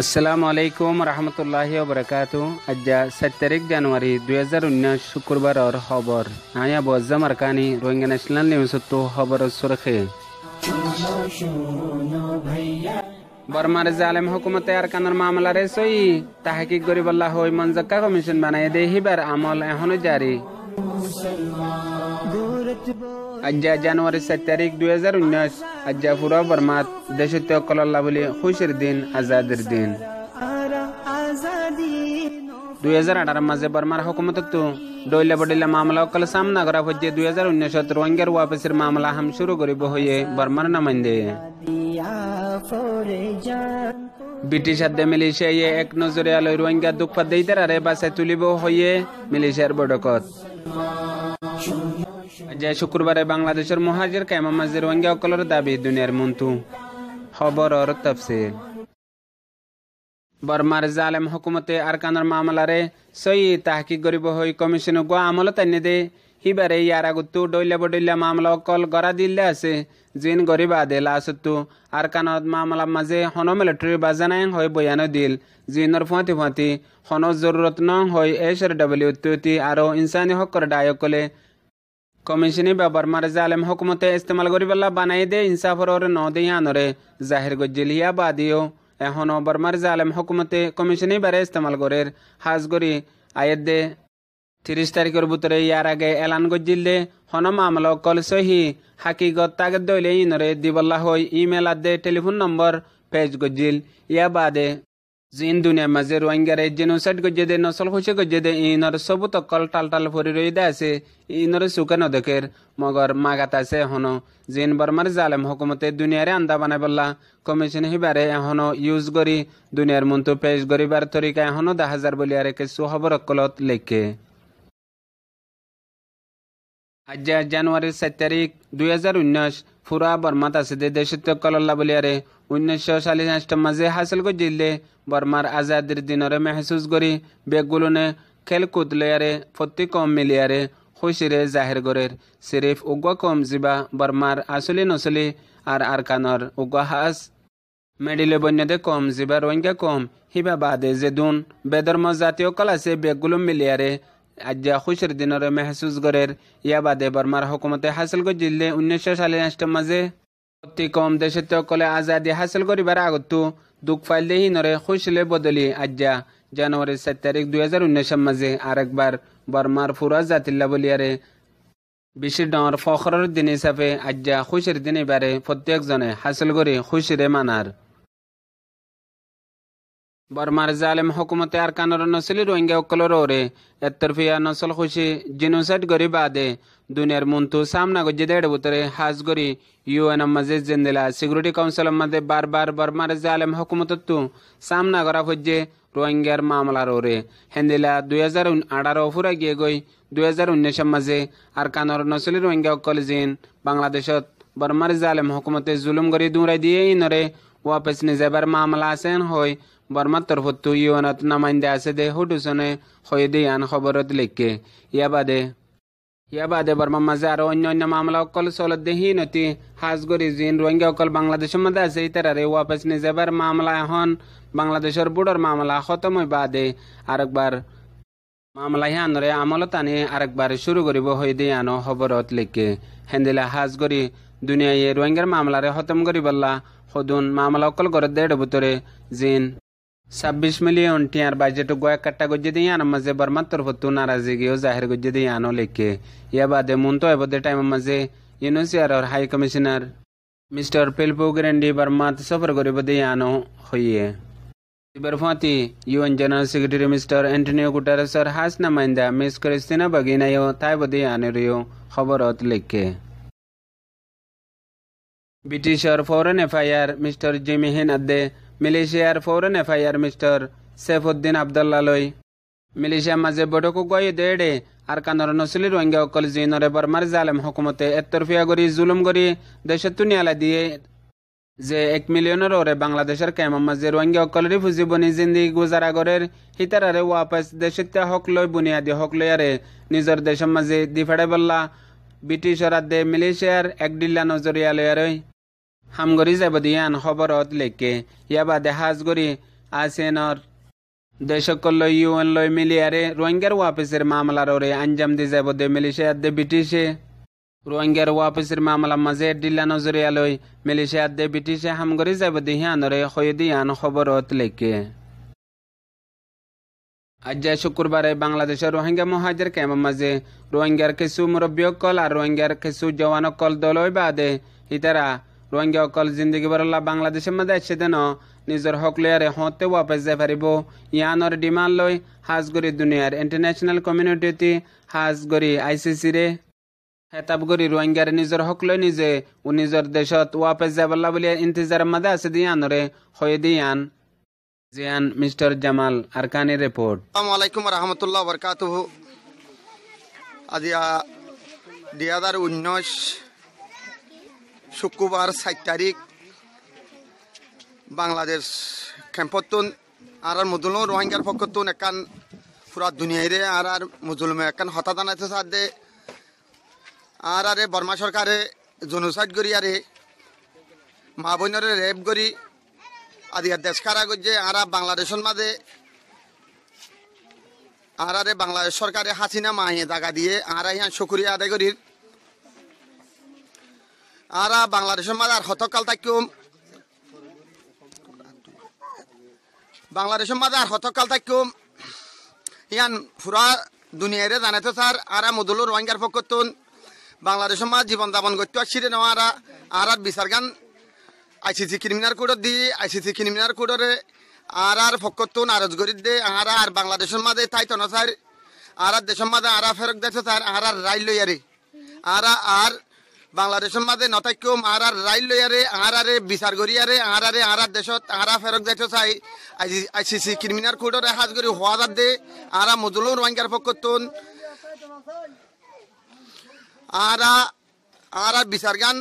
আসসালামু আলাইকুম রহমতুল্লাহি ওবরাকাতু। আজ 7 জানুয়ারি 2019 শুক্রবার और খবর আয়া বজ্জা মারকানি রোহিঙ্গা ন্যাশনাল নিউজ তো খবর সুরখে বর্মার জালেম হুকুমতে আরকানের মামলারে সই তাহকিক গরিবল্লাহ হই মনজাক্কা কমিশন বানায় দে হিবার আমল এখনো জারি। আজ জানুয়ারি 7 2019 আজ পুরো বর্মাত দেশত্য কল্লা বলি খুশির দিন আজাদের দিন। 2018 মাঝে বর্মার হুকুমত তো ডইলা বডিলা মামলা অকল সামনা করা হচ্ছে। 2019 রোহিঙ্গার ওয়াপসের মামলা হাম শুরু করিব হয়ে বর্মার নামাইন্দে ব্রিটিশ আদে মিলিশিয়া এক নজরে আলোয় রোহিঙ্গা দুঃখ দেইতারে বাসায় তুলিব হয়ে মিলিশিয়ার বড়কত। আজ শুক্রবারে বাংলাদেশের মুহাজির কায়মা মাঝে রোহিঙ্গা অকলের দাবি দুনিয়ার মন্তু খবর और তফসিল। বর্মার জালেম হুকুমতে আরকানের মামলারে সই তাহকিক গরিব হই কমিশন গো আমল তাইনে দে হিবারে ইয়ার আগতো ডইলা বডইলা মামলা অকল গড়া দিল্লে আছে জিন গরিব আদে লাসতু আরকানত মামলা মাঝে হন মিলিটারি বাজানাই হয় বয়ান দিল জিনর ফাঁতি হন জরুরত ন হয় SRW তুতি আরো ইনসানি হকর ডায়কলে কমিশনি বা বর্মার জালেম হুকুমতে ইস্তেমাল করিবাল্লা বানাই দে ইনসাফর ওর ন দেয়ানরে জাহির গজ্জিলিয়া বাদিও এখনো বর্মার জালেম হুকুমতে কমিশনি বারে ইস্তেমাল করের হাজ করি আয়ের দে 30 তারিখের ভিতরে ইয়ার আগে এলান গজ্জিলে হন মামলা কল সহি হাকিগত তাগত দইলে ইনরে দিবল্লা হই ইমেল আদে টেলিফোন নম্বর পেজ গজ্জিল ইয়া বাদে জিন দুনিয়া মাঝে রোহিঙ্গারে জেনোসাইড গজ্জে দে নসল খুশি গজ্জে দে ইনর সবু তকল টাল ফরি রই দে আছে ইনর সুকান দেখের মগর মাগাত আছে এখনো জিন বর্মার জালেম হুকুমতে দুনিয়ারে আন্দা বানাই বললা কমিশন হিবারে এখনো ইউজ করি দুনিয়ার মন্তু পেশ করিবার তরিকা এখনো 10,000 বলিয়ারে কিছু খবর অকলত লেখে। আজ জানুয়ারি 7 তারিখ 2019 ফুরা বর্মাত আছে দে দেশত্য কলল্লা বলিয়ারে 1947 মাঝে হাসিল গজিলে বর্মার আজাদের দিনরে মেহসুস করি বেগুলনে খেলকুদ লয়ারে প্রতি কম মিলিয়ারে খুশিরে জাহির গরের সিরিফ উগ্র কম জিবা বর্মার আসলি নসলি আর আরকানর উগ্র হাস মেডিলে বন্যদে কম জিবা রোহিঙ্গা কম হিবা বাদে যেদুন বেদর্ম জাতীয় কল আছে বেগুলো মিলিয়ারে আজ খুশির দিনরে মেহসুস গরের ইয়া বাদে বর্মার হুকুমতে হাসিল গজিলে 1947 মাঝে প্রতি কম দেশত্য কলে আজাদি হাসিল করিবার আগতো দুঃখ ফাইল দেহি নরে খুশিলে বদলি আজ জানুয়ারি 7 তারিখ 2019 মাঝে আরেকবার বর্মার ফুরা জাতিল্লা বলিয়ারে বিশির ডর ফখরের দিন হিসাবে আজ খুশির দিন এবারে প্রত্যেকজনে হাসিল করে খুশিরে মানার। বর্মার জালেম হুকুমতে আরকানের নসলি রোহিঙ্গা অকলর ওরে এতরফিয়া নসল খুশি জিনোসাইড গরি বাদে দুনিয়ার মন্তু সামনা গজ্জে দেড় বুতরে হাজ গরি UN মাঝে জেন্দেলা সিকিউরিটি কাউন্সিল মাঝে বারবার বর্মার জালেম হুকুমত তু সামনা করা হচ্ছে রোহিঙ্গার মামলার ওরে হেন্দিলা 2018 ফুরা গিয়ে গই 2019 মাঝে আরকানের নসলি রোহিঙ্গা অকল জিন বাংলাদেশত বর্মার জালেম হুকুমতে জুলুম গরি দূরাই দিয়ে ইনরে ওয়াপস নিজাবার মামলা আছেন হয় বর্মার তরফত ইউএনত নামাইন্দে আছে দে হুডুসনে হয়ে দিয়ে আন খবরত লেখকে ইয়া বাদে বর্মার মাঝে আরো অন্য মামলা অকল চলত দেহি নতি হাজ গরি জিন রোহিঙ্গা অকল বাংলাদেশের মধ্যে আছে ইতারে ওয়াপস নিজাবার মামলা এখন বাংলাদেশের বুড়োর মামলা খতম হই বাদে আরেকবার মামলা হিয়ানরে আমলত আনি আরেকবার শুরু করিব হয়ে দিয়ে আনো খবরত লেখকে হেন্দিলা হাজ গরি দুনিয়ায় রোহিঙ্গার মামলারে খতম করি বললা সদুন মামলা অকল করে দেড় ভিতরে জিন 26 মিলিয়ন টিয়ার বাজেট গোয়া কাট্টা গজ্জে দিয়ে আনার মাঝে বর্মার তরফত নারাজিগিও জাহির গজ্জে দিয়ে আনো লেখে ইয়া বাদে মুনতো এবদে টাইমের মাঝে UNHCR high commissioner mister Filippo Grandi বর্মাত সফর করিব দিয়ে আনো হইয়ে এবার ফাঁতি UN general secretary mister Antonio গুটারেসর হাস নামাইন্দা মিস ক্রিস্টিনা বাগিনাইও তাই বদে আনেরিও খবরত লেখে। ব্রিটিশর ফরেন এফআইআর মিস্টার জিমি হিন আদে মিলিশিয়ার foreign affair mister Saifuddin Abdullah লই মিলিশিয়া মাঝে বড়কু গয়ে দেড়ে আরকানের নসলি রোহিঙ্গা অকল জিনরে বর্মার জালেম হুকুমতে এতরফিয়া গরি জুলুম গরি দেশের তুনিয়ালা দিয়ে যে 1 মিলিয়নের ওরে বাংলাদেশের কায়মা মাঝে রোহিঙ্গা অকল রিফিউজি বনি জিন্দিগি গুজারা গরের হিতারারে ওয়াপস দেশে হক লই বুনিয়াদি হক লয়ারে নিজের দেশের মাঝে দিফাড়ে বললা ব্রিটিশর আদে মিলিশিয়ার একডিল্লা নজরিয়া লয়ারে হামগরি যাব দিয়ান খবরত লেখকে ইয়া বাদে হাজ গরি ASEANর দেশকল ইউএন লয় মিলিয়ারে রোহিঙ্গার ওয়াপসের মামলার ওরে আঞ্জাম দি যাব দে মিলিশিয়াদে ব্রিটিশে রোহিঙ্গার ওয়াপসের মামলা মাঝে ডিল্লা নজরিয়ালয় মিলিশিয়াদে ব্রিটিশে হামগরি যাব দে হিয়ানরে খয়দিয়ান খবরত লেখে আজ শুক্রবারে বাংলাদেশের রোহিঙ্গা মহাজের ক্যাম্প মাঝে রোহিঙ্গার কিছু মুরব্বীকল আর রোহিঙ্গার কিছু জওয়ানকল দলই বাদে ইতারা রোহিঙ্গা অকল জিন্দগি বরল্লা বাংলাদেশের মাঝে এসে দেন নিজের হক লয়ারে হতে ওয়াপস যাই পারিব ইয়ানর ডিমান্ড লই হাজগরি দুনিয়ার ইন্টারন্যাশনাল কমিউনিটি হাজগরি ICC রে হেতাবগরি রোহিঙ্গার নিজের হক লই নিজে ও নিজের দেশত ওয়াপস যাবল্লা বলে ইন্তজার মাঝে আছে দিয়ানরে হয়ে দিয়ান জিয়ান মিস্টার জামাল আরকানি রিপোর্ট। আসসালামু আলাইকুম রহমতুল্লাহ বরকাতুহু। আজি 2019 শুক্রবার 7 তারিখ বাংলাদেশ ক্যাম্পতুন আর মুজলুম রোহিঙ্গার পক্ষতুন একান পুরা দুনিয়ারে আর মুজলুমে একান হতা জানাইতে সাথে আর বর্মা সরকারে জনসাইড করি আরে মা বোনরে রেপ করি আদি দেশ খারা করছে আর বাংলাদেশের মাঝে আর বাংলাদেশ সরকারে হাসিনা মাহিয়ে জায়গা দিয়ে আর ইহান শুক্রিয়া আদায় করি আর বাংলাদেশের মাঝে আর হতকাল থাকিম বাংলাদেশের মাঝে আর হতকাল থাকিম ইয়ান পুরা দুনিয়ারে জানাইতো স্যার আর মদুলুর রোহিঙ্গার পক্ষতুন বাংলাদেশের মাঝে জীবন যাপন করতে আসছি নেওয়া আর বিচার গান ICC ক্রিমিনাল কোর্ট দি ICC ক্রিমিনাল কোর্টরে আর পক্ষতুন আরজ করি দে আর বাংলাদেশের মাঝে তাই তো না স্যার আর দেশের মাঝে আর ফেরক দেখছে স্যার আর রাইল লইয়ারে আর বাংলাদেশের মাঝে নতাইকুম আর রাইল লইয়ারে আর বিচার করিয়ারে আর দেশত আর ফেরক দেখছে চাই ICC ক্রিমিনাল কোর্টরে হাজ করি হওয়া দে আর মজলুম রোহিঙ্গার পক্ষতুন আর বিচার গান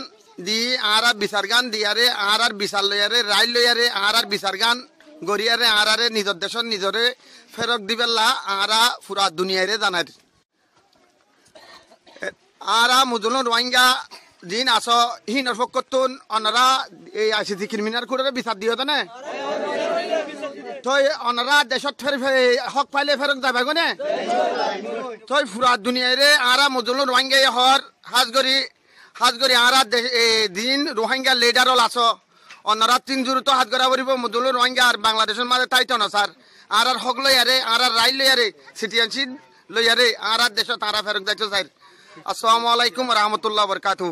দি আর বিচার গান দিয়ারে আর বিচার লইয়ারে রাইল লইয়ারে আর বিচার গান গড়িয়ারে আর নিজের দেশত নিজরে ফেরক দিবেলা আর পুরা দুনিয়ারে জানাই আর মুজলুম রোহিঙ্গা দিন আস হিনর পক্ষতুন অনারা এই ICC ক্রিমিনাল কোর্টরে বিচার দিও না তই অনারা দেশত হক পাইলে ফেরক যাবে গনে তই পুরা দুনিয়ারে আর মুজলুম রোহিঙ্গা হর হাজগরি আর দিন রোহিঙ্গা লিডার হল আস অন্যরা 3 জুড়ে তো হাত গড়া পড়ব মুজলুম রোহিঙ্গা আর বাংলাদেশের মাঝে তাইতো না স্যার আর হক লইয়ারে আর রাইল লইয়ারে সিটিজেনশিপ লইয়ারে আর দেশত তারা ফেরক যাইতো স্যার। আসসালামু আলাইকুম রহমতুল্লাহ বরকাতুহু।